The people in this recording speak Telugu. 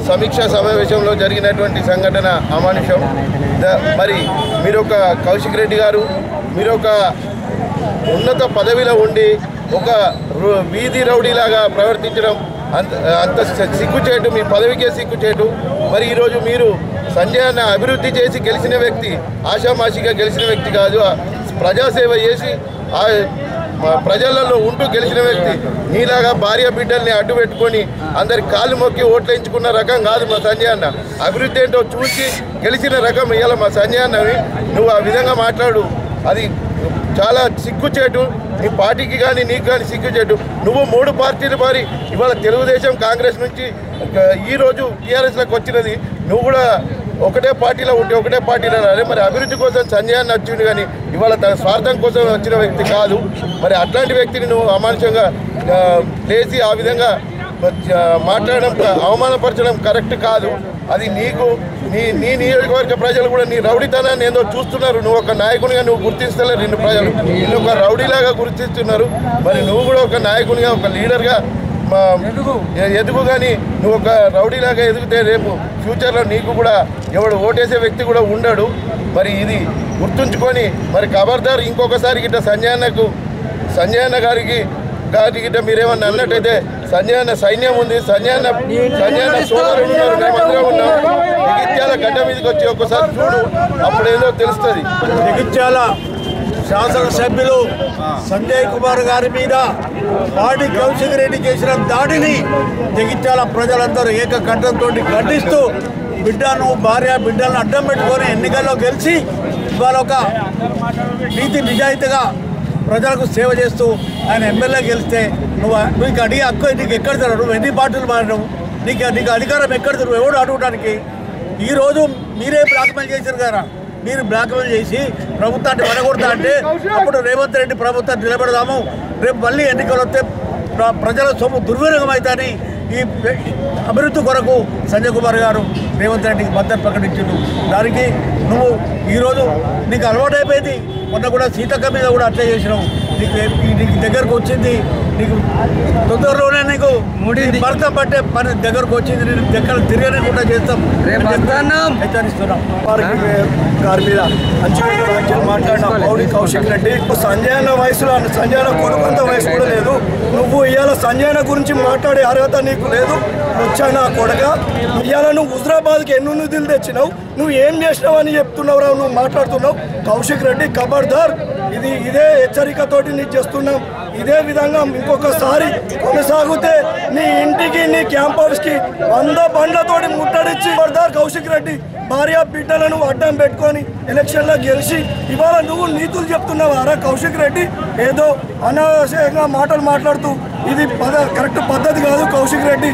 సమీక్షా సమావేశంలో జరిగినటువంటి సంఘటన అమానుషం. మరి మీరు ఒక కౌశిక్ రెడ్డి గారు మీరు ఒక ఉన్నత పదవిలో ఉండి ఒక వీధి రౌడీలాగా ప్రవర్తించడం అంత సిగ్గుచేటు, మీ పదవికే సిగ్గుచేటు. మరి ఈరోజు మీరు సంజయ్ అభివృద్ధి చేసి గెలిచిన వ్యక్తి, ఆషామాషిగా గెలిచిన వ్యక్తి కాదు, ప్రజాసేవ చేసి ప్రజలలో ఉంటూ గెలిచిన వ్యక్తి. నీలాగా భార్య బిడ్డల్ని అడ్డు పెట్టుకొని అందరి కాళ్ళు మొక్కి ఓట్లేయించుకున్న రకం కాదు మా సంజయ్ అన్న. అభివృద్ధి ఏంటో చూసి గెలిచిన రకం ఇవాళ మా సంజయ్ అన్నవి. నువ్వు ఆ విధంగా మాట్లాడు, అది చాలా సిగ్గుచేటు. నీ పార్టీకి కానీ నీకు కానీ సిగ్గుచేటు. నువ్వు 3 పార్టీలు మారి ఇవాళ తెలుగుదేశం కాంగ్రెస్ నుంచి ఈరోజు టీఆర్ఎస్లోకి వచ్చినది. నువ్వు కూడా ఒకటే పార్టీలో ఉంటే ఒకటే పార్టీలో రాలే. మరి అభివృద్ధి కోసం సంజయ్ అన్న వచ్చింది కానీ ఇవాళ తన స్వార్థం కోసం వచ్చిన వ్యక్తి కాదు. మరి అట్లాంటి వ్యక్తిని నువ్వు అమానుషంగా లేచి ఆ విధంగా మాట్లాడడం అవమానపరచడం కరెక్ట్ కాదు. అది నీకు నీ నియోజకవర్గ ప్రజలు కూడా నీ రౌడీతనాన్ని ఏందో చూస్తున్నారు. నువ్వు ఒక నాయకునిగా నువ్వు గుర్తిస్తలేరు, నిన్ను ప్రజలు నిన్ను ఒక రౌడీలాగా గుర్తిస్తున్నారు. మరి నువ్వు కూడా ఒక నాయకునిగా ఒక లీడర్గా ఎదుగు. కానీ నువ్వు ఒక రౌడీలాగా ఎదిగితే రేపు ఫ్యూచర్లో నీకు కూడా ఎవడు ఓటేసే వ్యక్తి కూడా ఉండడు. మరి ఇది గుర్తుంచుకొని మరి ఖబర్దార్ ఇంకొకసారి గిట్ట సంజయ్ అన్న గారికి గిట్ట మీరేమన్నా అన్నట్టయితే సంజయ్ అన్న సైన్యం ఉంది, సంజయ్ అన్న సోదరులు ఉన్నారు, మేమందరం ఉన్నాం. జగిత్యాల గడ్డ మీదకి వచ్చి ఒక్కసారి చూడు, అప్పుడేదో తెలుస్తుంది. జగిత్యాల శాసనసభ్యులు సంజయ్ కుమార్ గారి మీద పాడి కౌశిక్ రెడ్డి చేసిన దాడిని జగిత్యాల ప్రజలందరూ ఏకకంఠంతో ఖండిస్తూ బిడ్డలను అడ్డం పెట్టుకొని ఎన్నికల్లో గెలిచి ఇవాళ ఒక నీతి నిజాయితీగా ప్రజలకు సేవ చేస్తూ ఆయన ఎమ్మెల్యే గెలిస్తే నీకు అడిగే హక్కు నీకు ఎక్కడ తిరగవు, నువ్వు ఎన్ని పార్టీలు మారినావు, నీకు అధికారం ఎక్కడ తిరుగు, ఎవడు అడగడానికి? ఈరోజు మీరే బ్లాక్మెయిల్ చేశారు కదా, మీరు బ్లాక్మెయిల్ చేసి ప్రభుత్వాన్ని పడగొడతా అంటే అప్పుడు రేవంత్ రెడ్డి ప్రభుత్వాన్ని నిలబెడదాము, రేపు మళ్ళీ ఎన్నికలు వస్తే ప్రజల సొమ్ము దుర్వినియోగం అవుతాయని ఈ అభివృద్ధి కొరకు సంజయ్ కుమార్ గారు రేవంత్ రెడ్డికి మద్దతు ప్రకటించారు. దానికి నువ్వు ఈరోజు నీకు అలవాటు అయిపోయింది. మొన్న కూడా సీతక్క మీద కూడా అట్లే చేసినావు. నీకు దగ్గరకు వచ్చింది, నీకు తొందరలోనే నీకు భర్త పట్టే పని దగ్గరకు వచ్చింది, నేను దగ్గర తిరగకుండా చేస్తాం హెచ్చరిస్తున్నాం. గారి మీద మాట్లాడిన పౌడి కౌశిక్ రెడ్డి సంజయ్ అన్న వయసులో సంజయ్ అన్న కొడుకంత వయసు కూడా లేదు. నువ్వు ఇవాళ సంజయ్ అన్న గురించి మాట్లాడే అర్హత నీకు లేదు. వచ్చానా కొడక, ఇవాళ నువ్వు హుజరాబాద్కి ఎన్ని నిధులు తెచ్చినావు, నువ్వు ఏం చేసినావు అని చెప్తున్నావు, నువ్వు మాట్లాడుతున్నావు. కౌశిక్ రెడ్డి ఖబర్దార్, ఇదే హెచ్చరికతోటి నీకు చేస్తున్నాం. ఇదే విధంగా ఇంకొకసారి కొనసాగితే నీ ఇంటికి నీ క్యాంప్ హౌస్కి 100 బండ్లతోటి ముట్టడిచ్చి ఖబర్దార్ కౌశిక్ రెడ్డి. భార్య బిడ్డలను అడ్డం పెట్టుకొని ఎలక్షన్లో గెలిచి ఇవాళ నువ్వు నీతులు చెప్తున్నావారా కౌశిక్ రెడ్డి? ఏదో అనావశ్యంగా మాటలు మాట్లాడుతూ ఇది కరెక్ట్ పద్ధతి కాదు కౌశిక్ రెడ్డి.